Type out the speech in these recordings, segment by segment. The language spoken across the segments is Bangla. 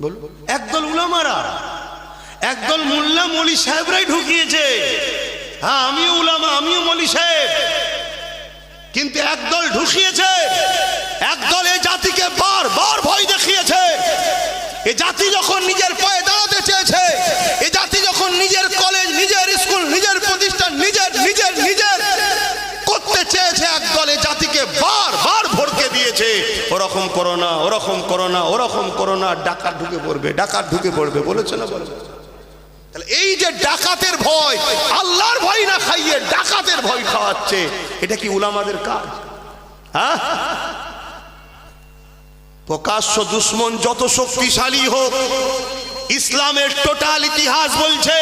বল, একদল উলামারা, একদল মোল্লা মৌলী সাহেবরাই ঢুকিয়েছে। হ্যাঁ, আমিও উলামা, আমিও মৌলী সাহেব, কিন্তু একদল ঢুকিয়েছে, একদল এই জাতিকে বারবার ভয় দেখিয়েছে। এই জাতি যখন নিজের পায়ে দাঁড়াতে চেয়েছে, এই জাতি যখন নিজের কলেজ, নিজের স্কুল, নিজের প্রতিষ্ঠান নিজের নিজের নিজের করতে চেয়েছে, একদল এই জাতিকে বারবার ভড়কে দিয়েছে, ওরকম করো না, ওরকম করো না, ওরকম করো না, ডাকাত ঢুকে পড়বে, ডাকাত ঢুকে পড়বে, বলেছে না বলে? তাহলে এই যে ডাকাতের ভয়, আল্লাহর ভয় না খাইয়ে ডাকাতের ভয় খাওয়াচ্ছে, এটা কি উলামাদের কাজ? হ্যাঁ, প্রকাশ্য দুশ্মন যত শক্তিশালী হোক, ইসলামের টোটাল ইতিহাস বলছে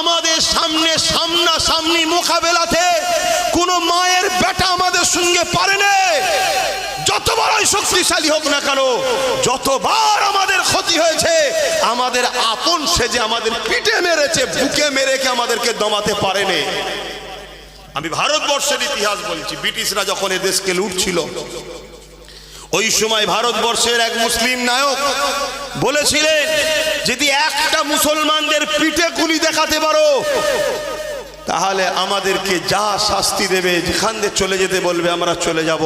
আমাদের সামনে সামনাসামনি মোকাবেলাতে কোন মায়ের বেটা আমাদের সঙ্গে পারে না। যত বড়ই শক্তিশালী হোক না কেন, যতবার আমাদের ক্ষতি হয়েছে, আমাদের আপন সেজে আমাদের পিঠে মেরেছে, বুকে মেরে কে আমাদেরকে দমাতে পারেনি। আমি ভারতবর্ষের ইতিহাস বলছি। ব্রিটিশরা যখন এ দেশকে লুটছিল, ওই সময় ভারতবর্ষের এক মুসলিম নায়ক বলেছিলেন, যদি একটা মুসলমানদের পিঠে গুলি দেখাতে পারো, তাহলে আমাদেরকে যা শাস্তি দেবে, যেখান দিয়ে চলে যেতে বলবে আমরা চলে যাব।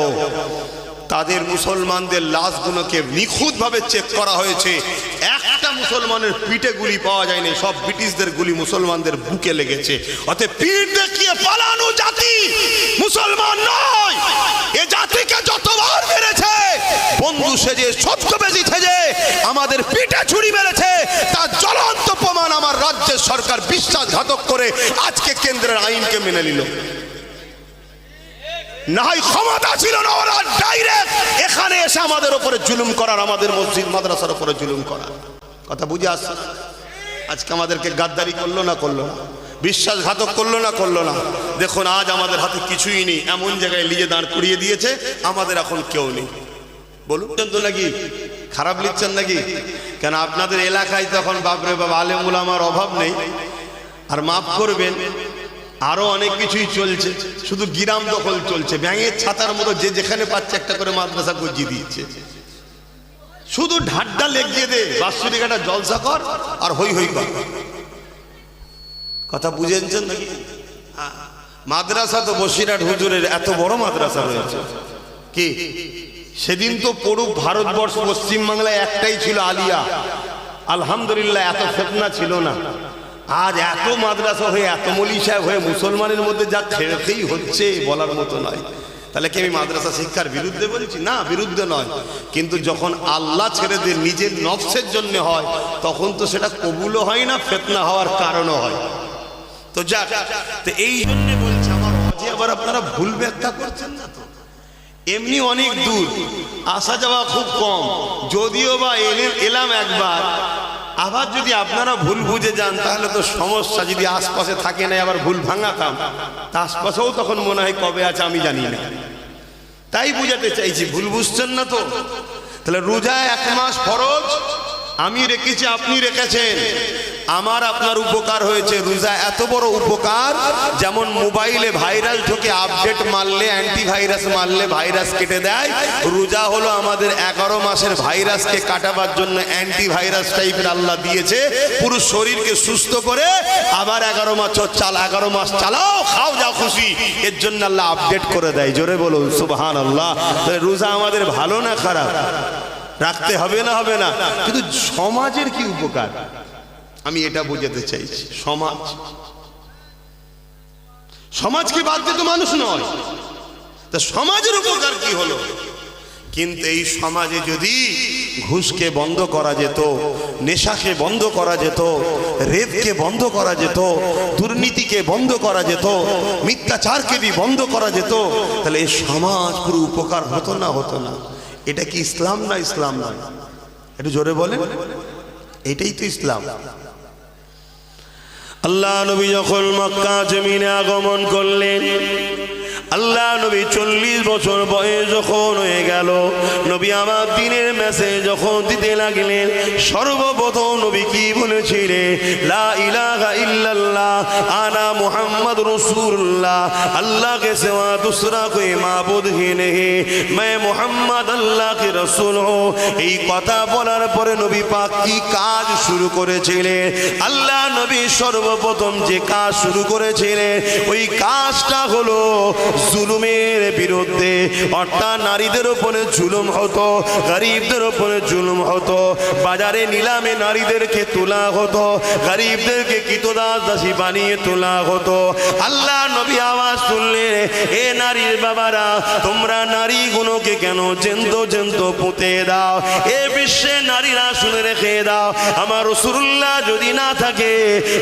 তাদের মুসলমানদের লাশগুলোকে নিখুঁতভাবে চেক করা হয়েছে, একটা মুসলমানের পিঠে গুলি পাওয়া যায়নি, সব ব্রিটিশদের গুলি মুসলমানদের বুকে লেগেছে। অতএব পিঠ দেখিয়ে পালানো জাতি মুসলমান নয়। এ জাতিকে যতবার মেরেছে, বন্ধু সেজে, ছদ্মবেশী সেজে আমাদের পিঠে ছুরি মেরেছে, তার জ্বলন্ত প্রমাণ আমার রাজ্যের সরকার বিশ্বাসঘাতক করে আজকে কেন্দ্রের আইনকে মেনে নিল। না হয় ক্ষমতা ছিল না, ওরা ডাইরেক্ট এখানে এসে আমাদের উপরে জুলুম করার, আমাদের মসজিদ মাদ্রাসার উপরে জুলুম করার। কথা বুঝে আসছে? আজকে আমাদেরকে গাদ্দারি করলো না করলো না, বিশ্বাসঘাতক করলো না করলো না। দেখুন আজ আমাদের হাতে কিছুই নেই, এমন জায়গায় লিজে দাঁড় করিয়ে দিয়েছে, আমাদের এখন কেউ নেই। বলুন তো নাকি খারাপ লিখছেন নাকি? কেন আপনাদের এলাকায় তখন বাপরে বাপ আলেম উলামার অভাব নেই। আর মাফ করবেন, আরো অনেক কিছুই চলছে, শুধু গিরাম দখল চলছে, ব্যাঙের ছাতার মতো যে যেখানে পাচ্ছে একটা করে মাদ্রাসা গজিয়ে দিচ্ছে। শুধু ঢাড্ডা লেগিয়ে দে, বাৎসরিক একটা জলসা কর আর হই হই কর। কথা বুঝেছেন নাকি? মাদ্রাসা তো বসিরহাট হুজুরের এত বড় মাদ্রাসা রয়েছে, কি সেদিন তো পুরো ভারতবর্ষ পশ্চিমবাংলায় একটাই ছিল, আলিয়া। আলহামদুলিল্লাহ, এত ফিতনা ছিল না। আজ এত মাদ্রাসা হয়ে, এত মৌলী সাহেব হয়ে মুসলমানের মধ্যে যা খেলতেই হচ্ছে বলার মতো নয়। তাহলে কি আমি মাদ্রাসা শিক্ষার বিরুদ্ধে বলছি? না, বিরুদ্ধে নয়, কিন্তু যখন আল্লাহ ছেড়ে দিয়ে নিজের নফসের জন্য হয়, তখন তো সেটা কবুলও হয় না, ফিতনা হওয়ার কারণও হয়। তো যাক, তো এই জন্য বলছি, আমার অজে আবার আপনারা ভুল ব্যাখ্যা করছেন না তো। এমনি অনেক দূর আসা যাওয়া খুব কম, যদিও বা এলাম একবার, আবার যদি আপনারা ভুল বুঝে যান তাহলে তো সমস্যা। যদি আশপাশে থাকে না আবার ভুল ভাঙাতাম, তা আশপাশেও তখন মনে হয় কবে আছে আমি জানি না। তাই বুঝাতে চাইছি, ভুল বুঝছেন না তো। তাহলে রোজা 1 মাস ফরজ, আমি রেখেছি, আপনি রেখেছেন, আমার আপনার উপকার হয়েছে। রোজা এত বড় উপকার, যেমন মোবাইলে ভাইরাল ঢোকে, আপডেট মারলে, অ্যান্টিভাইরাস মারলে ভাইরাস কেটে দেয়। রোজা হলো আমাদের 11 মাসের ভাইরাসকে কাটাবার জন্য অ্যান্টিভাইরাস টাইপের আল্লাহ দিয়েছে, পুরো শরীরকে সুস্থ করে আবার 11 মাস চালাও, খাও যা খুশি, এর জন্য আল্লাহ আপডেট করে দেয়। জোরে বলুন সুবহানাল্লাহ। রোজা আমাদের ভালো না খারাপ? রাখতে হবে না হবে না? কিন্তু সমাজের কি উপকার আমি এটা বোঝাতে চাইছি। সমাজকে বাদ দিয়ে তো মানুষ নয়, তা সমাজের উপকার কি হলো? কিন্তু এই সমাজে যদি ঘুষকে বন্ধ করা যেত, নেশাকে বন্ধ করা যেত, রেপকে বন্ধ করা যেত, দুর্নীতিকে বন্ধ করা যেত, মিথ্যাচারকে বন্ধ করা যেত, তাহলে এই সমাজ পুরো উপকার হতো না হতো না? এটা কি ইসলাম না ইসলাম নয়? একটু জোরে বলেন, এটাই তো ইসলাম। আল্লাহ নবী যখন মক্কা জমিনে আগমন করলেন, আল্লাহ নবী 40 বছর বয়স যখন হয়ে গেল, নবী আমার দিনের মেসেজ যখন দিতে লাগলেন, সর্বপ্রথম নবী কি বলেছিলেন? লা ইলাহা ইল্লাল্লাহ আনা মুহাম্মদ রাসূলুল্লাহ, अल्लाह के सिवा दूसरा कोई माबूद ही नहीं, मैं मोहम्मद अल्लाह के रसूल हूँ। এই কথা বলার পরে নবী পাক কি কাজ শুরু করেছিলেন? আল্লাহ নবী সর্বপ্রথম যে কাজ শুরু করেছিলেন ওই কাজটা হলো জুলুমের বিরুদ্ধে। অর্থাৎ নারীদের উপরে জুলুম হতো, গরিবদের উপরে জুলুম হতো, বাজারে নিলামে নারীদেরকে তোলা হতো, গরিবদেরকে কিতদাস দাসী বানিয়ে তোলা হতো। আল্লাহ নবী আওয়াজ তুললে, এ নারীর বাবারা, তোমরা নারীগুলোকে কেন জেন্ত পুঁতে দাও? এ বিশ্বে নারীরা শুনে রেখে দাও, আমার রাসূলুল্লাহ যদি না থাকে,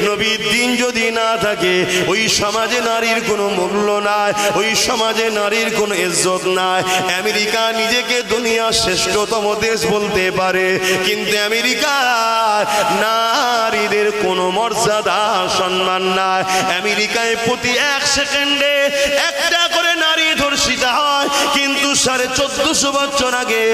নবীর দিন যদি না থাকে, ওই সমাজে নারীর কোনো মূল্য নাই, ওই সমাজে নারীর কোনো ইজ্জত নাই। আমেরিকা নিজেকে দুনিয়ার শ্রেষ্ঠতম দেশ বলতে পারে, কিন্তু আমেরিকায় নারীদের কোনো মর্যাদা সম্মান নাই। আমেরিকায় প্রতি 1 সেকেন্ডে একটা করে নারী ধর্ষিতা হয়, কিন্তু 1450 বছর আগে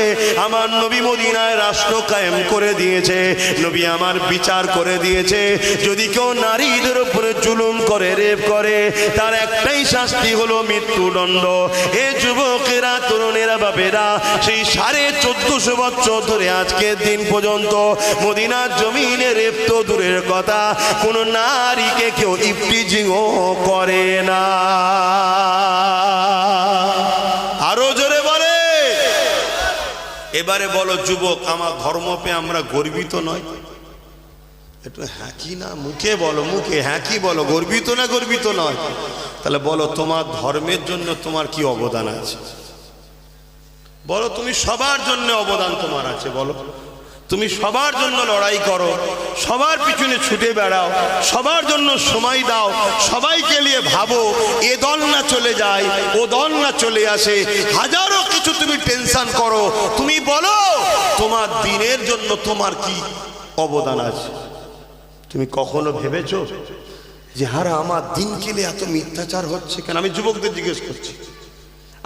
আমার নবী মদিনায় রাষ্ট্র কায়েম করে দিয়েছে। নবী আমার বিচার করে দিয়েছে, যদি কেউ নারীদের উপরে জুলুম করে, রেপ করে, তার একটাই শাস্তি হলো মৃত্যুদণ্ড। এ যুবকেরা, তরুণেরা, বাপেরা, সেই 1450 বছর ধরে আজকের দিন পর্যন্ত মদিনার জমিনে রেপ তো দূরের কথা, কোন নারীকে কেউ ইফটিজিংও করে না। আরো জোরে বলে। এবারে বলো যুবক, আমার ধর্ম পেয়ে আমরা গর্বিত নয়? একটু হ্যাঁ কি না মুখে বলো, মুখে হ্যাঁ কি বলো, গর্বিত না গর্বিত নয়? তাহলে বলো তোমার ধর্মের জন্য তোমার কি অবদান আছে? বলো তুমি সবার জন্য অবদান তোমার আছে, বলো তুমি সবার জন্য লড়াই করো, সবার পিছনে ছুটে বেড়াও, সবার জন্য সময় দাও, সবাইকে নিয়ে ভাবো, এ দল না চলে যায়, ও দল না চলে আসে, হাজারো কিছু তুমি টেনশন করো। তুমি বলো তোমার দিনের জন্য তোমার কি অবদান আছে? তুমি কখনো ভেবেছো যে হারা আমার দিনকে নিয়ে এত মিথ্যাচার হচ্ছে কেন? আমি যুবকদের জিজ্ঞেস করছি,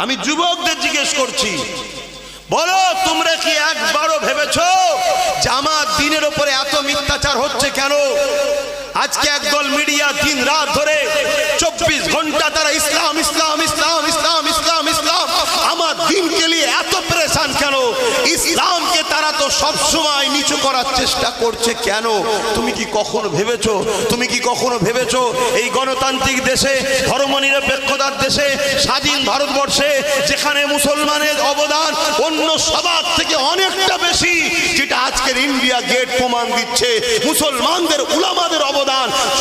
আমি যুবকদের জিজ্ঞেস করছি, বলো তোমরা কি একবারও ভেবেছো যে আমার দিনের উপরে এত মিথ্যাচার হচ্ছে কেন? আজকে একদল মিডিয়া দিন রাত ধরে 24 ঘন্টা তারা ইসলাম ইসলাম ইসলাম ইসলাম ইসলাম ইসলাম, আমার দিনকে নিয়ে এত পরেশান কেন? ইসলামকে তারা তো সব সময় নিচু করার চেষ্টা করছে কেন? তুমি কি কখনো ভেবেছো? তুমি কি কখনো ভেবেছো এই গণতান্ত্রিক দেশে, ধর্মনিরপেক্ষতার দেশে, স্বাধীন ভারতবর্ষে, যেখানে মুসলমানের অবদান অন্য সবার থেকে অনেকটা বেশি, যেটা আজকের ইন্ডিয়া গেট প্রমাণ দিচ্ছে, মুসলমানদের উলামাদের অবদান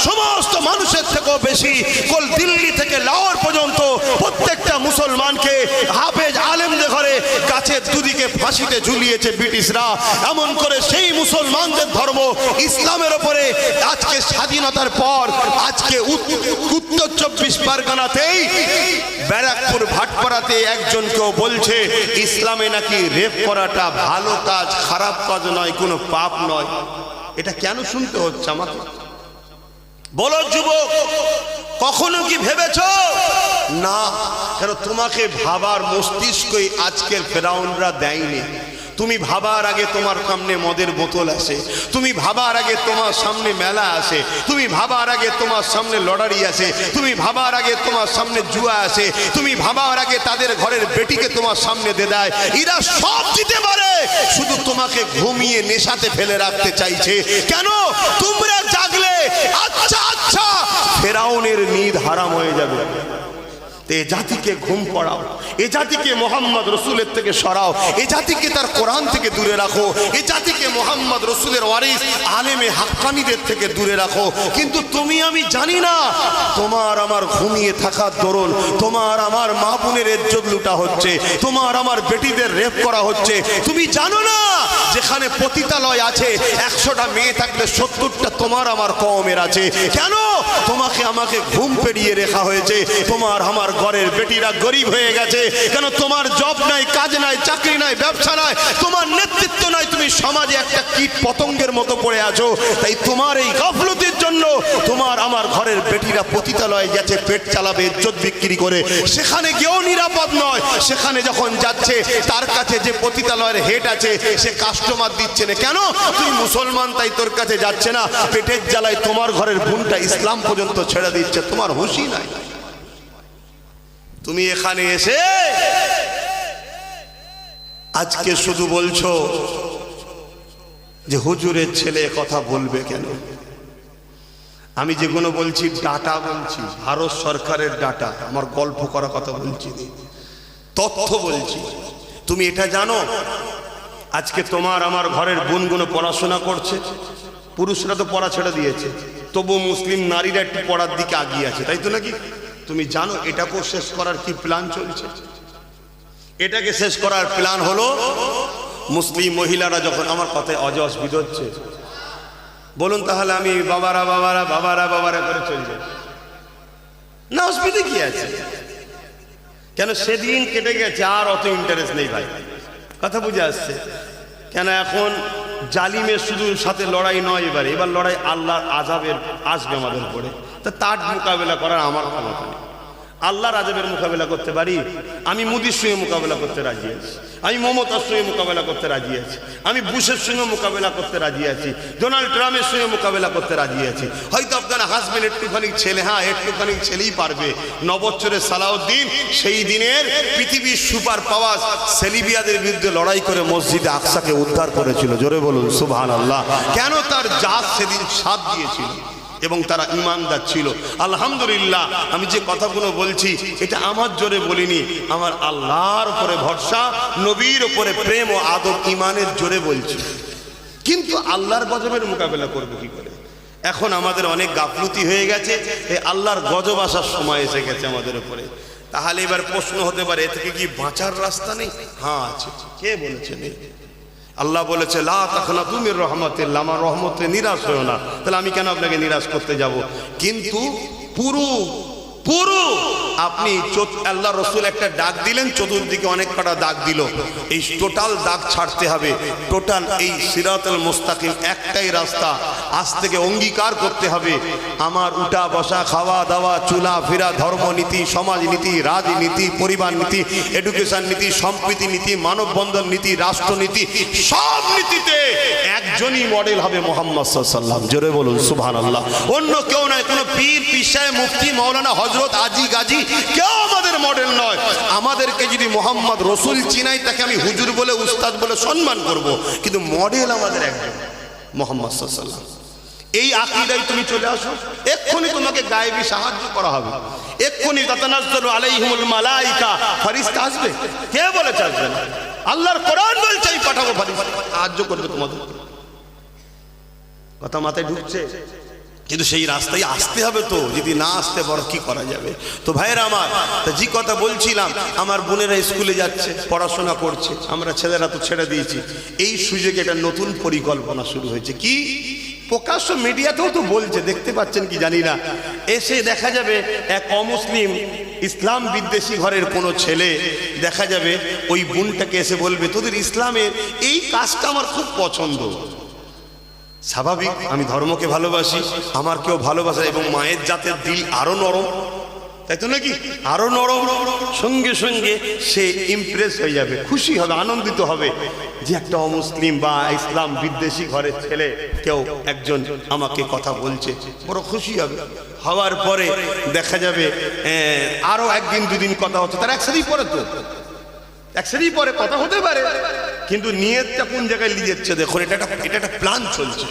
সমস্ত মানুষের থেকেও বেশি। কল দিল্লি থেকে লাহোর পর্যন্ত প্রত্যেকটা মুসলমানকে হাফেজ আলেমদের ঘরে গাছের দুদিকে ফাঁসিতে ঝুলিয়েছে ব্রিটিশরা। এমন করে সেই মুসলমানদের ধর্ম ইসলামের উপরে আজকে স্বাধীনতার পর আজকে উত্তর 24 পরগনাতেই ব্যারাকপুর ভাটপাড়াতে একজন কেউ বলছে ইসলামে নাকি রেপ করাটা ভালো কাজ, খারাপ কাজ নয়, কোনো পাপ নয়। এটা কেন শুনতে হচ্ছে আমাকে? বলো যুবক, কখনো কি ভেবেছো? না, কেন তোমাকে ভাবার মস্তিষ্কই আজকের ফেরাউনরা দেয়নি। তুমি ভাবার আগে তোমার সামনে মদের বোতল আসে, তুমি ভাবার আগে তোমার সামনে মেলা আসে, তুমি ভাবার আগে তোমার সামনে লটারি আসে, তুমি ভাবার আগে তোমার সামনে জুয়া আসে, তুমি ভাবার আগে তাদের ঘরের বেটিকে তোমার সামনে দিয়ে দেয়। এরা সব দিতে পারে, শুধু তোমাকে ঘুমিয়ে নেশাতে ফেলে রাখতে চাইছে। কেন? তোমরা জাগলে আচ্ছা আচ্ছা ফেরাউনের নিদ হারাম হয়ে যাবে। এ জাতিকে ঘুম পড়াও, এ জাতিকে মোহাম্মদ রসুলের থেকে সরাও, এ জাতিকে তার কোরআন থেকে দূরে রাখো, এ জাতিকে মোহাম্মদ রসুলের ওয়ারিস আলেমে হাক্কানীদের থেকে দূরে রাখো। কিন্তু তুমি আমি জানি না, তোমার আমার ঘুমিয়ে থাকার দরুন তোমার আমার মা বোনের ইজ্জত লুটা হচ্ছে, তোমার আমার বেটিদের রেপ করা হচ্ছে। তুমি জানো না যেখানে পতিতালয় আছে 100টা মেয়ে থাকলে 70টা তোমার আমার কওমের আছে। কেন? তোমাকে আমাকে ঘুম পেরিয়ে রেখা হয়েছে, তোমার আমার ঘরের বেটিরা গরিব হয়ে গেছে কেন? তোমার জব নাই, কাজ নাই, চাকরি নাই, ব্যবসা নাই, তোমার নেতৃত্ব নাই, তুমি সমাজে একটা কীট পতঙ্গের মতো পড়ে আছো। তাই তোমার এই গাফলতির জন্য তোমার আমার ঘরের বেটিরা পতিতালয়ে গেছে পেট চালাবে ইজ্জত বিক্রি করে, সেখানে গিয়েও নিরাপদ নয়। সেখানে যখন যাচ্ছে তার কাছে যে পতিতালয়ের হেড আছে সে কাস্টমার দিচ্ছে না, কেন? তুই মুসলমান তাই তোর কাছে যাচ্ছে না। পেটের জ্বালায় তোমার ঘরের বোনটা ইসলাম পর্যন্ত ছেড়ে দিচ্ছে, তোমার হুঁশই নাই। তুমি এখানে এসে আজকে শুধু বলছো যে হুজুরের ছেলে কথা বলবে কেন? আমি যেগুলো বলছি ডাটা বলছি, ভারত সরকারের ডাটা, আমার গল্প করা কথা বলছি, তথ্য বলছি। তুমি এটা জানো আজকে তোমার আমার ঘরের বোনগুলো পড়াশোনা করছে, পুরুষরা তো পড়া ছেড়ে দিয়েছে, তবু মুসলিম নারীরা একটু পড়ার দিকে এগিয়ে আছে, তাই তো নাকি? তুমি জানো এটাকেও শেষ করার কি প্ল্যান চলছে? এটাকে শেষ করার প্ল্যান হলো মুসলিম মহিলারা যখন, আমার কথায় অসুবিধা হচ্ছে বলুন তাহলে আমি বাবারা বাবারা বাবারা বাবারা করে চলে যাই না? অসুবিধা কি আছে? কেন সেদিন কেটে গেছে, আর অত ইন্টারেস্ট নেই ভাই, কথা বুঝে আসছে? কেন এখন জালিমের শুধু সাথে লড়াই নয়, এবার লড়াই আল্লাহর আযাবের আসবে আমাদের উপরে। তা তার মোকাবেলা করার আমার ক্ষমতা নেই। আল্লাহর আযাবের মোকাবেলা করতে পারি, আমি মোদির সঙ্গে মোকাবেলা করতে রাজি আছি, আমি মমতার সঙ্গে মোকাবেলা করতে রাজি আছি, আমি বুশের সঙ্গে মোকাবেলা করতে রাজি আছি, ডোনাল্ড ট্রাম্পের সঙ্গে মোকাবেলা করতে রাজি আছি। হয়তো আপনার হাজবেন্ড একটুখানি ছেলে, হ্যাঁ একটুখানি ছেলেই পারবে। 9 বছরের সালাউদ্দিন সেই দিনের পৃথিবীর সুপার পাওয়ার সেলিবিয়াদের বিরুদ্ধে লড়াই করে মসজিদে আকসাকে উদ্ধার করেছিল। জোরে বলুন সুবহানাল্লাহ। কেন? তার জাত সেদিন সাথ দিয়েছিল এবং তারা ঈমানদার ছিল। আলহামদুলিল্লাহ, আমি যে কথাগুলো বলছি এটা আমার জোরে বলিনি, আমার আল্লাহর উপরে ভরসা, নবীর উপরে প্রেম ও আদব ঈমানের জোরে বলছি। কিন্তু আল্লাহর গজবের মোকাবেলা করবো কি করে? এখন আমাদের অনেক গাফলতি হয়ে গেছে, এই আল্লাহর গজব আসার সময় এসে গেছে আমাদের উপরে। তাহলে এবার প্রশ্ন হতে পারে, এ থেকে কি বাঁচার রাস্তা নেই? হ্যাঁ আছে। কে বলেছে নেই? আল্লাহ বলেছে লা তাকনাতু মির রাহমাতিল্লাহ, আমার রহমতে নিরাশ হয়ো না। তাহলে আমি কেন আপনাকে নিরাশ করতে যাব? কিন্তু পুরো আপনি আল্লাহ রসুল একটা ডাক দিলেন, চতুর্দিকে অনেক কটা দাগ দিল, এই টোটাল দাগ ছাড়তে হবে। টোটাল এই সিরাতুল মুস্তাকিম একটাই রাস্তা, আজ থেকে অঙ্গীকার করতে হবে আমার উঠা বসা, খাওয়া দাওয়া, চুলা ফেরা, ধর্মনীতি, সমাজনীতি, রাজনীতি, পরিবার নীতি, এডুকেশন নীতি, সম্প্রীতি নীতি, মানববন্ধন নীতি, রাষ্ট্রনীতি, সব নীতিতে একজনই মডেল হবে মুহাম্মদ সাল্লাল্লাহু আলাইহি ওয়াসাল্লাম। জোরে বলুন সুবহানাল্লাহ। অন্য কেউ নয়, কোনো পীর, পিসায়, মুফতি, মাওলানা, হযরত, আজি, গাজী কেউ আমাদের মডেল নয়। আমাদেরকে যদি মোহাম্মদ রসুল চিনাই, তাকে আমি হুজুর বলে, উস্তাদ বলে সম্মান করব, কিন্তু মডেল আমাদের একজন মুহাম্মদ সাল্লাল্লাহু আলাইহি ওয়াসাল্লাম। এই আকীদায় তুমি চলে আসো, এক্ষুনি তোমাকে গায়েবী সাহায্য করা হবে। এক্ষুনি তাতানাজ্জালু আলাইহিমুল মালায়েকা, ফেরেশতা আসবে। কে বলেছে আসবে না? আল্লাহর কোরআন বলছে আমি পাঠাবো ফেরেশতা, সাহায্য করবে তোমাদের। কথা মাথায় ঢুকছে? কিন্তু সেই রাস্তায় আসতে হবে তো, যদি না আসতে পারো কি করা যাবে? তো ভাইয়েরা আমার, তা যে কথা বলছিলাম, আমার বোনেরা স্কুলে যাচ্ছে, পড়াশোনা করছে, আমরা ছেলেরা তো ছেড়ে দিয়েছি। এই সুযোগে একটা নতুন পরিকল্পনা শুরু হয়েছে। কি? প্রকাশ্য মিডিয়াতেও তো বলছে, দেখতে পাচ্ছেন কি জানি না, এসে দেখা যাবে এক অমুসলিম ইসলাম বিদ্বেষী ঘরের কোনো ছেলে দেখা যাবে ওই বোনটাকে এসে বলবে, তোদের ইসলামের এই কাজটা আমার খুব পছন্দ। স্বাভাবিক, আমি ধর্মকে ভালোবাসি, আমার কেউ ভালোবাসে, এবং মায়ের জাতের দিল আরো নরম, তাই তো নাকি? আরো নরম। সঙ্গে সঙ্গে সে ইমপ্রেস হয়ে যাবে, খুশি হবে, আনন্দিত হবে যে একটা অমুসলিম বা ইসলাম বিদ্বেষী ঘরের ছেলে কেউ একজন আমাকে কথা বলছে, বড় খুশি হবে। হওয়ার পরে দেখা যাবে আরো একদিন দুদিন কথা হচ্ছে, তার একসাথেই পরে তো একসাথেই পরে কথা হতে পারে, কিন্তু নিয়তটা কোন জায়গায় নিয়ে যাচ্ছে দেখুন, এটা একটা প্ল্যান চলছে।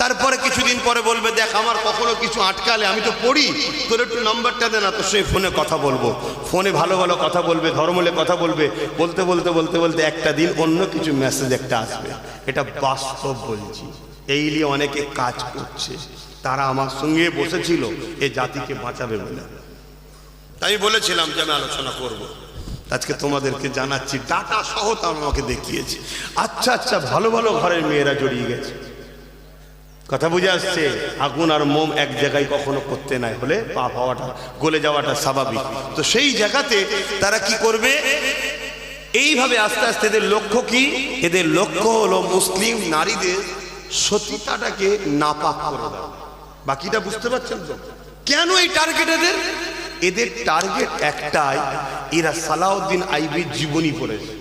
তারপরে কিছুদিন পরে বলবে, দেখ আমার কখনো কিছু আটকালে আমি তো পড়ি, তোর একটু নাম্বারটা দে না, তোর সঙ্গে ফোনে কথা বলবো। ফোনে ভালো ভালো কথা বলবে, ধর্মলে কথা বলবে, বলতে বলতে বলতে বলতে একটা দিন অন্য কিছু মেসেজ একটা আসবে। এটা বাস্তব বলছি, এই নিয়ে অনেকে কাজ করছে, তারা আমার সঙ্গে বসেছিল এ জাতিকে বাঁচাবে বলে। তাই বলেছিলাম যে আমি আলোচনা করব, আজকে তোমাদেরকে জানাচ্ছি, ডাটা সহ তা আমাকে দেখিয়েছে। আচ্ছা আচ্ছা, ভালো ভালো ঘরের মেয়েরা জড়িয়ে গেছে, কথা বুঝে আসছে? আগুন আর মোম এক জায়গায় কখনো করতে নাই, হলে পাপ হওয়াটা, গলে যাওয়াটা স্বাভাবিক। তো সেই জায়গাতে তারা কি করবে, এইভাবে আস্তে আস্তে এদের লক্ষ্য কি, এদের লক্ষ্য হলো মুসলিম নারীদের সতীতাটাকে নাপাক করে দেওয়া। বাকিটা বুঝতে পারছেন তো? কেন এই টার্গেট এদের? এদের টার্গেট একটাই, এরা সালাউদ্দিন আইবির জীবনী পড়েছে।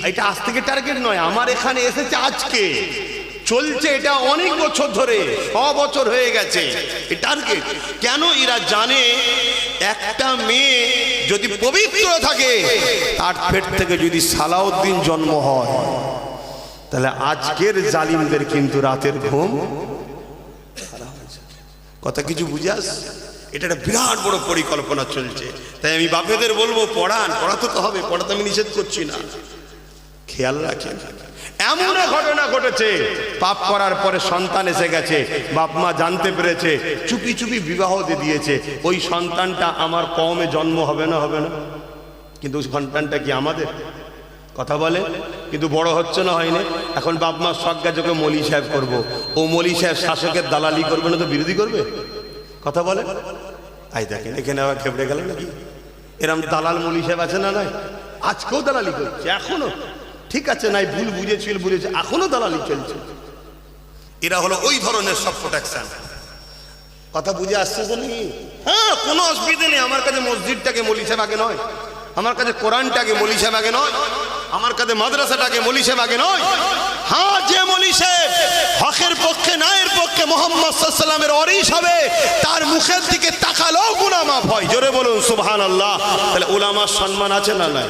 এটা আজ থেকে টার্গেট নয়, আমার এখানে এসেছে আজকে, চলছে এটা অনেক বছর ধরে, 6 বছর হয়ে গেছে এই টার্গেট। কেন? এরা জানে একটা মেয়ে যদি পবিত্র থাকে, তার পেট থেকে যদি সালাউদ্দিন জন্ম হয়, তাহলে আজকের জালিমদের কিন্তু রাতের ঘুম। কথা কিছু বুঝে আসছে? এটা একটা বিরাট বড় পরিকল্পনা চলছে। তাই আমি বাপেদের বলবো, পড়াতে তো হবে, পড়াতে আমি নিষেধ করছি না, খেয়াল রাখেন। এমন ঘটনা ঘটেছে, পাপ করার পরে সন্তান এসে গেছে, বাপ মা জানতে পেরেছে, চুপি চুপি বিবাহ দিয়ে দিয়েছে। ওই সন্তানটা আমার কওমে জন্ম হবে না? হবে না? কিন্তু সন্তানটা কি আমাদের? কথা বলে, কিন্তু বড় হচ্ছে না, হয়নি। এখন বাপ মা সজ্ঞা চোখে মলি সাহেব করবো, ও মলি সাহেব শাসকের দালালি করবে না তো বিরোধী করবে? কথা বলে। আই দেখেন এখানে আবার খেপড়ে গেল নাকি? এরম দালাল মলি সাহেব আছে না? নাই, আজকেও দালালি করছে, এখনো। ঠিক আছে, নাই ভুল বুঝেছিল, বুঝেছে, এখনো দালালি চলছে। এরা হলো ওই ধরনের সব প্রোটেকশন। কথা বুঝে আসছে তো নাকি? হ্যাঁ, কোনো অসুবিধা নেই। আমার কাছে মসজিদটাকে মলি সাহেব আগে নয়, আমার কাছে কোরআনটাকে মলি সাহেব আগে নয়, আমার কাছে মাদ্রাসাটাকে মলি সাহেব আগে নয়। হ্যাঁ, যে মলি সাহেব হকের পক্ষে, ন্যায়ের পক্ষে, মুহাম্মদ সাল্লাল্লাহু আলাইহি ওয়াসাল্লামের ওয়ারিস হবে, তার মুখের দিকে তাকালেও গুনাহ মাফ হয়। জোরে বলুন সুবহানাল্লাহ। তাহলে উলামার সম্মান আছে না নাই?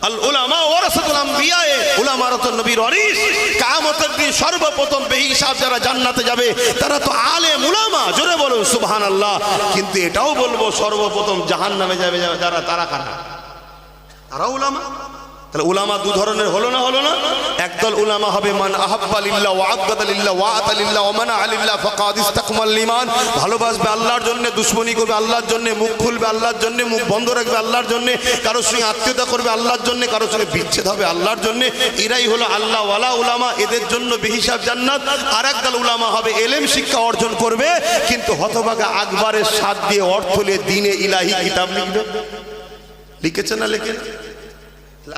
আল উলামা ওয়ারাসাতুল আমবিয়া, উলামারা তো নবীর ওয়ারিস। কিয়ামতের দিন সর্বপ্রথম বেহিসাব যারা জান্নাতে যাবে, তারা তো আলেম উলামা। জোরে বলুন সুবহানাল্লাহ। কিন্তু এটাও বলবো, সর্বপ্রথম জাহান্নামে যাবে যারা, তারা কারা? তারা উলামা। তাহলে উলামা দু ধরনের হলো না? হলো না? একদল উলামা হবে মান আহাব্বা লিল্লাহ ওয়া আবগাদা লিল্লাহ ওয়া আতা লিল্লাহ ওয়া মানা লিল্লাহ ফাকাদ ইসতাকমাল ঈমান। ভালোবাসবে আল্লাহর জন্য, দুশমনি করবে আল্লাহর জন্য, মুখ খুলবে আল্লাহর জন্য, মুখ বন্ধ রাখবে আল্লাহর জন্য, কারোর সঙ্গে আত্মীয়তা করবে আল্লাহর জন্য, কারোর সঙ্গে বিচ্ছেদ হবে আল্লাহর জন্য। এরাই হলো আল্লাহ ওয়ালা উলামা, এদের জন্য বেহিসাব জান্নাত। আর একদল উলামা হবে এলেম শিক্ষা অর্জন করবে, কিন্তু হতভাগা আকবরের সাথ দিয়ে অর্থ নিয়ে দ্বীনে ইলাহি কিতাব লিখবে। লিখেছে না? লেখে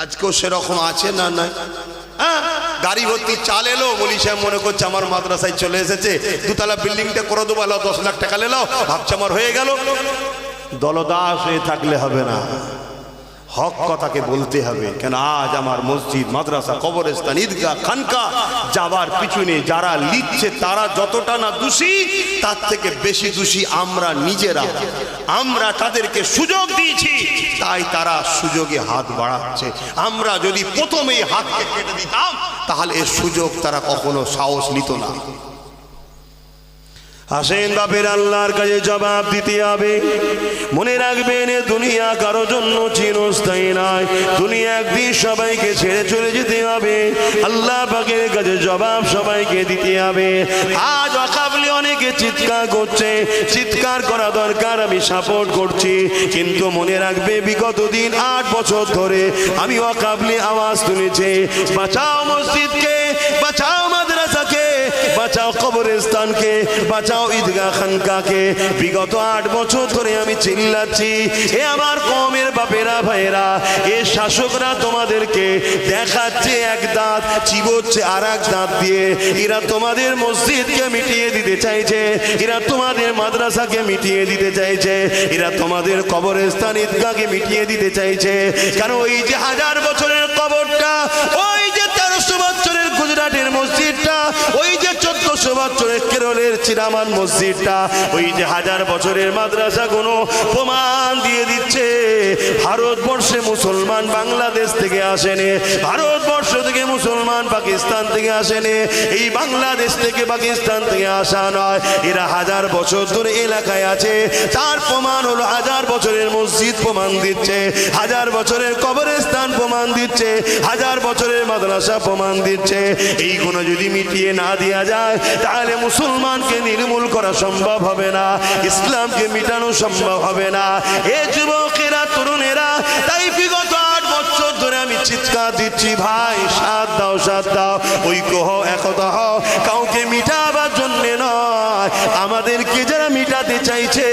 আজকেও সেরকম আছে না? নাই। হ্যাঁ, গাড়ি ভর্তি চাল এলো, বলি সাহেব মনে করছে আমার মাদ্রাসায় চলে এসেছে, দুতলা বিল্ডিংটা করে দেবো, 10 লাখ টাকা নিলাও, ভাবছে আমার হয়ে গেল। দলদাস হয়ে থাকলে হবে না, হক কথাকে বলতে হবে। কেন আজ আমার মসজিদ, মাদ্রাসা, কবরস্থান, ঈদগাহ, খানকা যাবার পিছনে যারা লিখছে, তারা যতটা না দোষী, তার থেকে বেশি দোষী আমরা নিজেরা। আমরা তাদেরকে সুযোগ দিয়েছি, তাই তারা সুযোগে হাত বাড়াচ্ছে। আমরা যদি প্রথমেই হাতকে কেটে দিতাম, তাহলে এর সুযোগ তারা কখনো সাহস নিত না। আসেন বাপের, আল্লাহর কাছে জবাব দিতে হবে। মনে রাখবেন, দুনিয়া কারো জন্য চিরস্থায়ী নয়। দুনিয়া একদিন সবাইকে ছেড়ে চলে যেতে হবে। আল্লাহ পাকের কাছে জবাব সবাইকে দিতে হবে। আজ অকাবলি অনেকে চিৎকার করছে, চিৎকার করা দরকার, আমি সাপোর্ট করছি। কিন্তু মনে রাখবে, বিগত দিন 8 বছর ধরে আমি অকাবলি আওয়াজ তুলেছি, বাঁচাও মসজিদকে, বাঁচাও মাদ্রাসাকে, বাঁচাও কবরস্থানকে, বাঁচাও ঈদগাহ খানকাকে। বিগত 8 বছর ধরে আমি চিল্লাচ্ছি। এ আমার কওমের বাপেরা, ভাইয়েরা, এ শাসকরা তোমাদেরকে দেখাচ্ছে এক দাঁত, চিবোচ্ছে আর এক দাঁত দিয়ে। এরা তোমাদের মসজিদকে মিটিয়ে দিতে চাইছে, এরা তোমাদের মাদ্রাসাকে মিটিয়ে দিতে চাইছে, এরা তোমাদের কবরস্থান, ঈদগাহকে মিটিয়ে দিতে চাইছে। কারণ ওই যে 1000 বছরের কবরটা, ওই যে 1300 বছরের গুজরাটের মসজিদটা, ওই যে 1400 বছরের কেরলের চিরামান মসজিদটা, ওই যে 1000 বছরের মাদ্রাসাগুলো প্রমাণ দিয়ে দিচ্ছে, ভারতবর্ষে মুসলমান বাংলাদেশ থেকে আসেনি, ভারতবর্ষ থেকে মুসলমান পাকিস্তান থেকে আসেনি, এই বাংলাদেশ থেকে পাকিস্তান থেকে আসা নয়। এরা 1000 বছর ধরে এলাকায় আছে, তার প্রমাণ হলো 1000 বছরের মসজিদ প্রমাণ দিচ্ছে, 1000 বছরের কবরস্থান প্রমাণ দিচ্ছে, 1000 বছরের মাদ্রাসা প্রমাণ দিচ্ছে। এইগুলো যদি মিটিয়ে না দেওয়া যায়, তাহলে মুসলমানকে নির্মূল করা সম্ভব হবে না, ইসলামকে মিটানো সম্ভব হবে না। এ যুবকেরা, তরুণেরা, তাই বিগত 8 বছর ধরে আমি চিৎকার দিচ্ছি, ভাই সাথ দাও, সাথ দাও, ঐক্য হও, একতা হও, কাউকে মিটাবার আমাদেরকে যারা মিটাতে চাইছে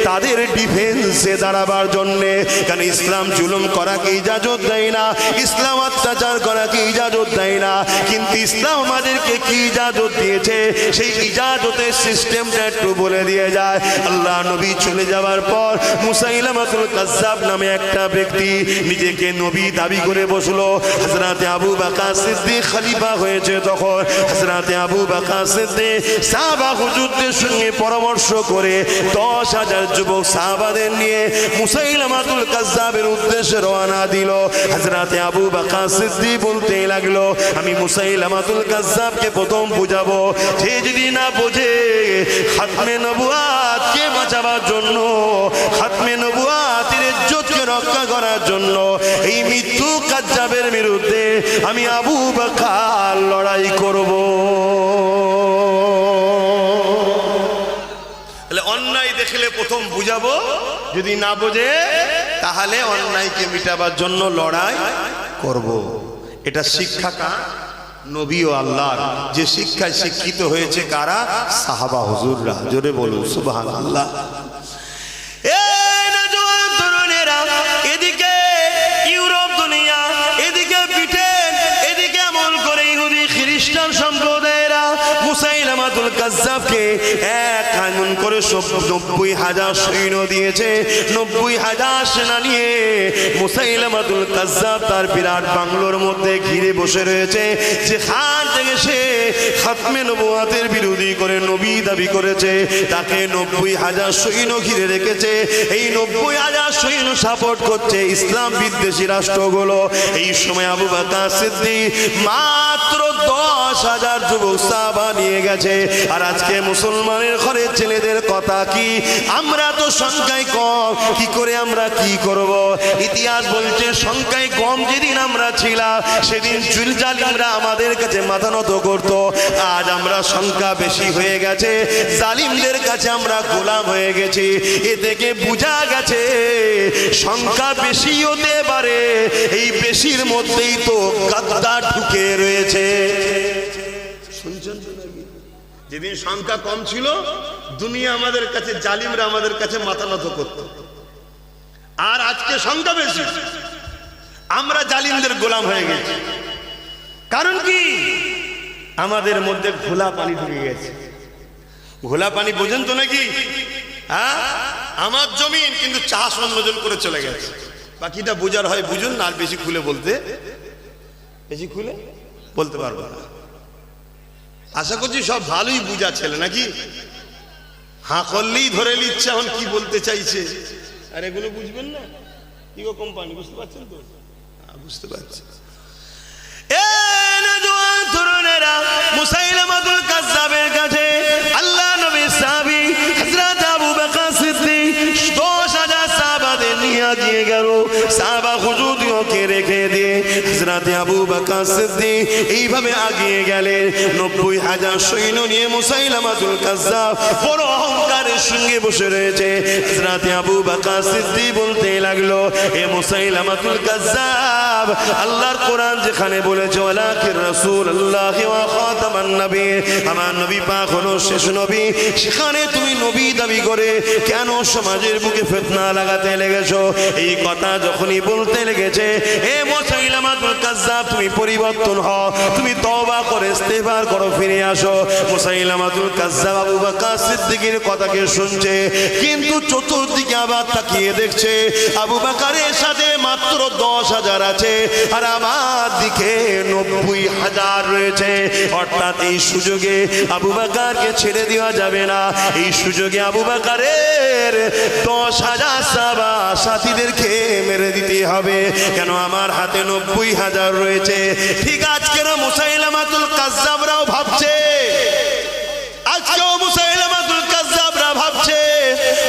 তাদের ডিফেন্সে দাঁড়াবার জন্যে। কারণ ইসলাম জুলুম করাকে ইজাজত দেয় না, ইসলাম অত্যাচার করাকে ইজাজত দেয় না, কিন্তু ইসলাম আমাদেরকে কি ইজাজত দিয়েছে সেই ইজাজতের সিস্টেমটা একটু বলে দিয়ে যায়। আল্লাহ নবী চলে যাওয়ার পর মুসাইলামাতুল কাজ্জাব নামে একটা ব্যক্তি নিজেকে নবী দাবি করে বসলো। হযরতে আবু বকর সিদ্দিক খলিফা হয়েছে তখন হযরতে আবু বকর সিদ্দিক সাহাবা হুজুরদের সঙ্গে পরামর্শ করে 10,000 যুবক সাহাবাদের নিয়ে মুসাইলামাতুল কাজ্জাবের উদ্দেশ্যে রওনা দিল। হযরতে আবু বকর সিদ্দিক বলতে লাগলো, আমি মুসাইলামাতুল কাজ্জাবকে প্রথম বুঝাবো, সে যদি না বোঝে খাতমে নবুয়াতকে বাঁচাবার জন্য, খাতমে নবুয়াতের ইজ্জতকে রক্ষা করার জন্য এই মৃত্যু কাজ্জাবের বিরুদ্ধে আমি আবু বকর লড়াই করব। অন্যায় দেখলে প্রথম বুঝাবো, যদি না বোঝে তাহলে অন্যায়কে মিটাবার জন্য লড়াই করব। এটা শিক্ষা কার? নবী ও আল্লাহর। যে শিক্ষায় শিক্ষিত হয়েছে কারা? সাহাবা হুজুররা। জোরে বলুন সুবহানাল্লাহ। এদিকে ইউরোপ দুনিয়া, এদিকে ব্রিটেন, এদিকে এমন করে ইহুদি খ্রিস্টান সম্প্রদায়েরা মুসাইলামাতুল কাজ্জাবকে এক কানুন করে 90,000 সৈন্য দিয়েছে। 90,000 সেনা নিয়ে মুসাইলামাতুল কাজ্জাব তার বিরাট বাংলোর মধ্যে ঘিরে বসে রয়েছে। যেখান থেকে সে খাতমে নবুয়াতের বিরোধী করে নবী দাবি করেছে, তাকে 90,000 সৈন্য ঘিরে রেখেছে। এই 90,000 সৈন্য সাপোর্ট করছে ইসলাম বিদ্বেষী রাষ্ট্রগুলো। এই সময় আবু বকর সিদ্দিক মাত্র 10,000 যুবক সাহাবা নিয়ে গেছে। আর আজকে মুসলমানের ঘরের ছেলেদের কথা কি? আমরা তো সংখ্যায় কম, কি করে আমরা কি করব? ইতিহাস বলছে সংখ্যায় কম যেদিন আমরা ছিলাম সেদিন জালিমরা আমাদের কাছে মাথা নত করতো। আজ আমরা সংখ্যা বেশি হয়ে গেছে, জালিমদের কাছে আমরা গোলাম হয়ে গেছি। এ থেকে বোঝা গেছে সংখ্যা বেশি হতে পারে, এই বেশির মধ্যেই তো গাদ্দার ঢুকে রয়েছে। শুনছেন তো নাকি? যেদিন সংখ্যা কম ছিল দুনিয়া আমাদের কাছে, জালিমরা আমাদের কাছে মাথা নত করত। আর আজকে সংখ্যা বেশি, আমরা জালিমদের গোলাম হয়ে গেছি। কারণ কি? আমাদের মধ্যে ঘোলা পানি ঢুকে গেছে। ঘোলা পানি বোঝেন তো নাকি? হ্যাঁ, আমার জমিন কিন্তু চাষ অন্যজন করে চলে গেছে। বাকিটা বোঝার হয় বুঝুন না, আর বেশি খুলে বলতে পারবো না। আশা করছি সব ভালোই বুঝা ছেলে নাকি? হাঁ করলেই ধরে নিচ্ছে এখন কি বলতে চাইছে। আর এগুলো বুঝবেন না? কি গো কোম্পানি, বুঝতে পারছেন তো? বুঝতে পারছি। মুসাইলামাতুল কাজ্জাবের কাছে আল্লাহ নবী সাহাবী হযরত আবু বকর সিদ্দিক 10,000 সাহাবাদের নিয়ে গিয়ে গেল। সাহাবা হুজুরকে রেখে দিয়ে হযরত আবু বকর সিদ্দিক এইভাবে আগিয়ে গেলেন। 90,000 সৈন্য নিয়ে মুসাইলামাতুল কাজ্জাব বড় অহংকারের সঙ্গে বসে রয়েছে। হযরত আবু বকর সিদ্দিক বলতে লাগলো, এ মুসাইলামাতুল কাজ্জাব, আল্লাহর কোরআন যেখানে বলেছে ওয়ালাকির রাসূলুল্লাহ ওয়া খাতামান নবী, আমার নবী পাক হলো শেষ নবী, সেখানে তুমি নবী দাবি করে কেন সমাজের বুকে ফিতনা লাগাতে লেগেছো? এই কথা যখনই বলতে লেগেছে, এ মুসাইলামাতুল কাজ্জাব, তুমি পরিবর্তন হও, তুমি তওবা করে ইস্তেগফার করো, ফিরে আসো। মুসাইলামাতুল কাজ্জাব আবু বকর সিদ্দিকের কথাকে শুনছে, কিন্তু চতুর্দিকে আবার তাকিয়ে দেখছে আবু বকরের সাথে মাত্র 10,000 আছে আর আমার দিকে 90,000 রয়েছে। অর্থাৎ এই সুযোগে আবু বকরকে ছেড়ে দেওয়া যাবে না। এই সুযোগে আবু বকরের 10,000 সাহাবা সাথীদেরকে মেরে দিতে হবে। কেন? আমার হাতে 90,000 রয়েছে। ঠিক আজকের মুসাইলামাতুল কাজ্জাবরাও ভাবছে, আজকেও মুসাইলামাতুল কাজ্জাবরা ভাবছে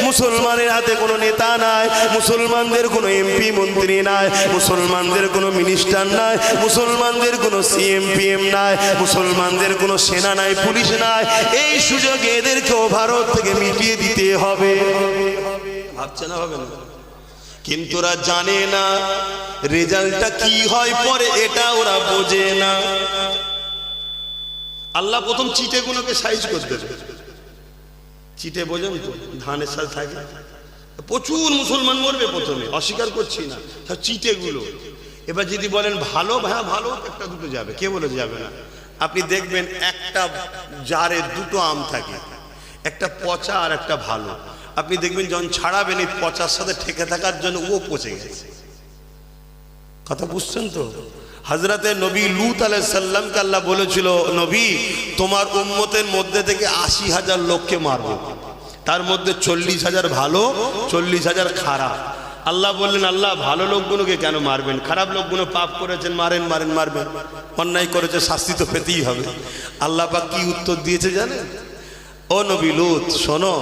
মুসলমানের হাতে কোনো নেতা নাই, মুসলমানদের কোনো এমপি মন্ত্রী নাই, মুসলমানদের কোনো মিনিস্টার নাই, মুসলমানদের কোনো সিএম পিএম নাই, মুসলমানদের কোনো সেনা নাই, পুলিশ নাই। এই সুযোগে এদেরকেও ভারত থেকে মিটিয়ে দিতে হবে। ভাবছে না? হবে না? কিন্তু ওরা জানে না রেজাল্টটা কি হয় পরে, এটা ওরা বোঝে না। আল্লাহ প্রথম চিটেগুলোকে সাইজ করে দেবে। চিটে বোঝেন তো, ধানের সাথে থাকে, প্রচুর মুসলমান মরবে প্রথমে, অস্বীকার করছি না, সব চিটেগুলো। এবার যদি বলেন ভালো, হ্যাঁ ভালো একটা দুটো যাবে, কে বলে যাবে না? আপনি দেখবেন একটা জারে দুটো আম থাকে, একটা পচা আর একটা ভালো। আপনি দেখবেন যখন ছাড়াবেন এই পচার সাথে ঠেকে থাকার জন্য ও পচে গেছে। কথা বুঝছেন তো? হযরতে নবী লূত আলাইহিস সালামকে আল্লাহ বলেছিল, নবী তোমার উম্মতের মধ্যে থেকে ৮০,০০০ লোককে মারবো, তার মধ্যে ৪০,০০০ ভালো, ৪০,০০০ খারাপ। আল্লাহ বললেন, আল্লাহ ভালো লোকগুলোকে কেন মারবেন? খারাপ লোকগুলো পাপ করেছেন, মারেন মারেন মারবেন, অন্যায় করেছে শাস্তি তো পেতেই হবে। আল্লাহ পাক কি উত্তর দিয়েছে জানেন? ও নবী লূত শোনো,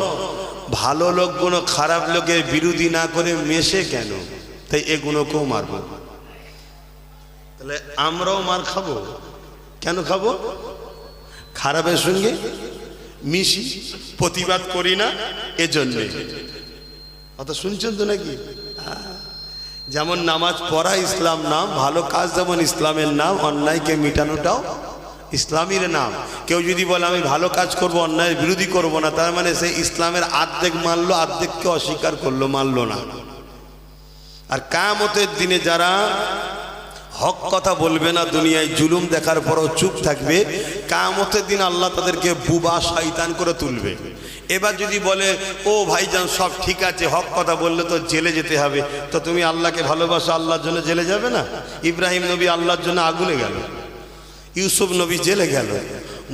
ভালো লোকগুলো খারাপ লোকের বিরোধী না করে মেশে কেন, তাই এগুলোকেও মারবো। তাহলে আমরাও মার খাবো, কেন খাবো? খারাপের সঙ্গে মিশি, প্রতিবাদ করি না, এজন্যে। কথা শুনছেন তো নাকি? যেমন নামাজ পড়া ইসলাম নাম, ভালো কাজ যেমন ইসলামের নাম, অন্যায়কে মিটানোটাও ইসলামের নাম। কেউ যদি বলে আমি ভালো কাজ করব, অন্যায়ের বিরোধী করব না, তার মানে সে ইসলামের আর্ধেক মানলো, আর্ধেককে অস্বীকার করলো, মানলো না। আর কিয়ামতের দিনে যারা হক কথা বলবে না, দুনিয়ায় জুলুম দেখার পরও চুপ থাকবে, কিয়ামতের দিন আল্লাহ তাদেরকে বুবা শয়তান করে তুলবে। এবার যদি বলে ও ভাইজান সব ঠিক আছে, হক কথা বললে তো জেলে যেতে হবে, তো তুমি আল্লাহকে ভালোবাসো, আল্লাহর জন্য জেলে যাবে না? ইব্রাহিম নবী আল্লাহর জন্য আগুনে গেল, ইউসুফ নবী জেলে গেল,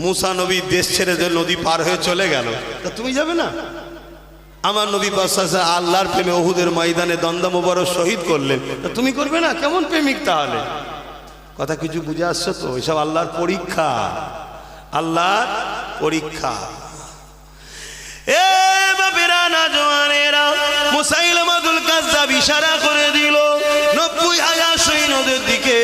মুসা নবী দেশ ছেড়ে নদী পার হয়ে চলে গেল, তা তুমি যাবে না? আমার নবী আল্লাহর প্রেমে উহুদের ময়দানে দ্বন্দ্ব মোবারক শহীদ করলেন, তা তুমি করবে না? কেমন প্রেমিক তাহলে? কথা কিছু বুঝে আসছো তো? এসব আল্লাহর পরীক্ষা, আল্লাহর পরীক্ষা। এ বাপেরা না জওয়ানেরা, মুসাইলামাতুল কাজ্জাব ইশারা করে দিল ৯০,০০০ সৈন্যদের দিকে,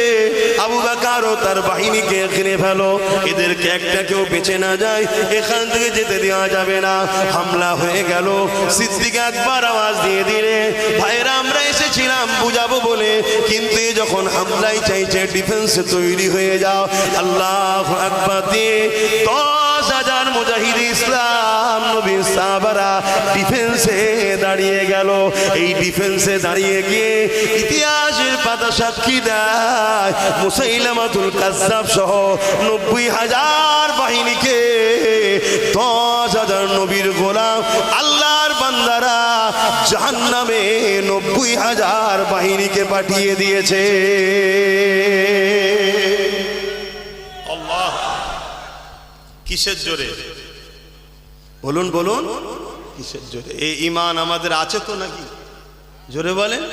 আবু বকর ও তার বাহিনীকে ঘিরে ফেলো, এদেরকে একটা কেউ বেঁচে না যায়, এখান থেকে যেতে দেওয়া যাবে না। হামলা হয়ে গেল। সিদ্দিক আকবর আওয়াজ দিয়ে দিলে, ভাইরা আমরা এসেছিলাম বুঝাবো বলে, কিন্তু যখন হামলাই চাইছে, ডিফেন্সে তৈরি হয়ে যাও। আল্লাহু আকবার দিয়ে ১০,০০০ মুজাহিদ ইসলাম নবীর সাহাবারা ডিফেন্সে দাঁড়িয়ে গেল। এই ডিফেন্সে দাঁড়িয়ে গিয়ে ইতিহাসের পাতা সাক্ষী দেয়, মুসাইলামাতুল কাজ্জাব সহ ৯০,০০০ বাহিনীকে ১০,০০০ নবীর গোলাম আল্লাহর বান্দারা জাহান্নামে ৯০,০০০ বাহিনীকে পাঠিয়ে দিয়েছে। আল্লাহ, কিসের জোরে? বলুন বলুন, কিসের জোরে? এই ঈমান আমাদের আছে তো নাকি? জোরে বলেন।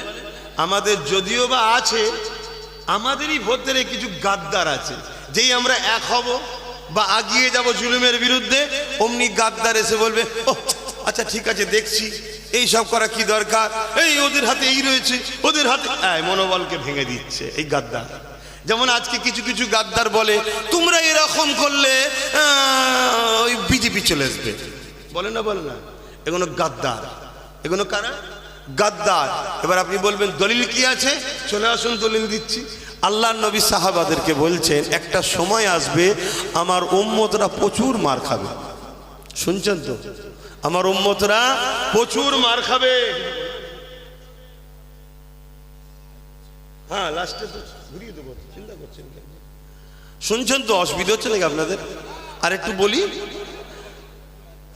আমাদের যদিও বা আছে, আমাদেরই ভেতরে কিছু গাদ্দার আছে। যেই আমরা এক হব বা আগিয়ে যাব জুলুমের বিরুদ্ধে, অমনি গাদ্দার এসে বলবে, ও আচ্ছা ঠিক আছে দেখছি, এই সব করা কি দরকার, এই ওদের হাতে এই রয়েছে, ওদের হাতে, মনোবলকে ভেঙে দিচ্ছে এই গাদ্দার। যেমন আজকে কিছু কিছু গাদ্দার বলে, তোমরা এরকম করলে ওই বিজেপি চলে আসবে, বলে না বলে না, এগুলো গাদ্দার। এগুলো কারা? গাদ্দার। এবার আপনি বলবেন দলিল কি আছে? চলে আসুন, দলিল দিচ্ছি। আল্লাহর নবী সাহাবাদেরকে বলছেন, একটা সময় আসবে আমার উম্মতরা প্রচুর মার খাবে। শুনছেন তো? আমার উম্মতরা প্রচুর মার খাবে। হ্যাঁ, লাস্টে তো ঘুরিয়ে দেবো, চিন্তা করছেন কেন? শুনছেন তো? অসুবিধা হচ্ছে নাকি আপনাদের? আর একটু বলি,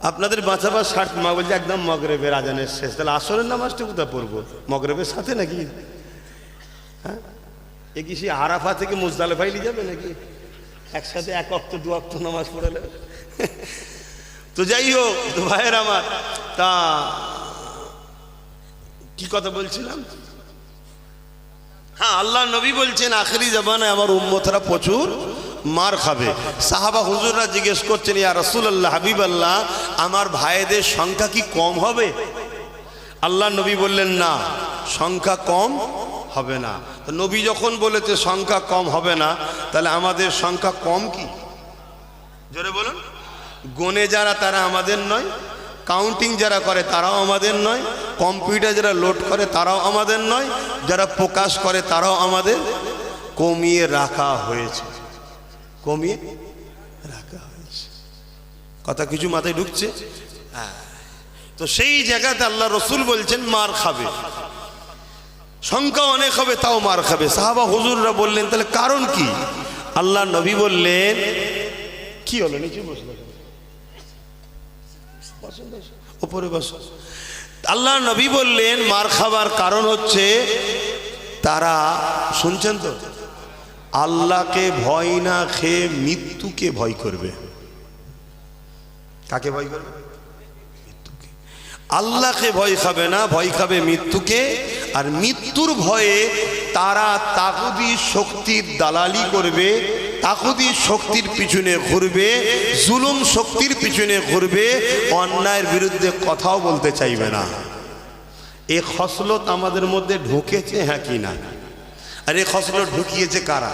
আপনাদের বাঁচাবার ষাট মা বলছে একদম মগরেবের আজানের শেষ, তাহলে আসরের নামাজটা কোথায় পড়বো? মগরেবের সাথে নাকি? হ্যাঁ, এ কি সে আরাফা থেকে মুজদালিফায় নিয়ে যাবে নাকি? একসাথে এক ওয়াক্ত দু ওয়াক্ত নামাজ পড়ালে? তো যাই হোক, তো ভাইয়ের আমার, তা কি কথা বলছিলাম? হ্যাঁ, আল্লাহ নবী বলছেন আখেরি জামানায় আমার উম্মতরা প্রচুর মার খাবে। সাহাবা হুজুররা জিজ্ঞেস করছেন, ইয়া রাসূলুল্লাহ, হাবিব আল্লাহ, আমার ভাইদের সংখ্যা কি কম হবে? আল্লাহ নবী বললেন, না, সংখ্যা কম হবে না। তো নবী যখন বলেছে সংখ্যা কম হবে না, তাহলে আমাদের সংখ্যা কম কি? জোরে বলুন। গনে যারা, তারা আমাদের নয়, কাউন্টিং যারা করে তারাও আমাদের নয়, কম্পিউটার যারা লোড করে তারাও আমাদের নয়, যারা প্রকাশ করে তারাও আমাদের। কমিয়ে রাখা হয়েছে, কমিয়ে রাখা হয়েছে। কথা কিছু মাথায় ঢুকছে? হ্যাঁ। তো সেই জায়গাতে আল্লাহ রসুল বলছেন মার খাবে, সংখ্যা অনেক হবে তাও মার খাবে। সাহাবা হুজুররা বললেন তাহলে কারণ কি? আল্লাহ নবী বললেন, কি হলো নিচে বসলো উপরে বসো। আল্লাহ নবী বললেন মার খাবার কারণ হচ্ছে তারা, শুনছেন তো, আল্লাহকে ভয় না খেয়ে মৃত্যুকে ভয় করবে। কাকে ভয় করবে? মৃত্যুকে। আল্লাহকে ভয় খাবে না, ভয় খাবে মৃত্যুকে। আর মৃত্যুর ভয়ে তারা তাগুদি শক্তির দালালি করবে, তাগুদি শক্তির পিছনে ঘুরবে, জুলুম শক্তির পিছনে ঘুরবে, অন্যায়ের বিরুদ্ধে কথাও বলতে চাইবে না। এই খসলত আমাদের মধ্যে ঢুকেছে, হ্যাঁ কি না? আর এই খসলত ঢুকিয়েছে কারা?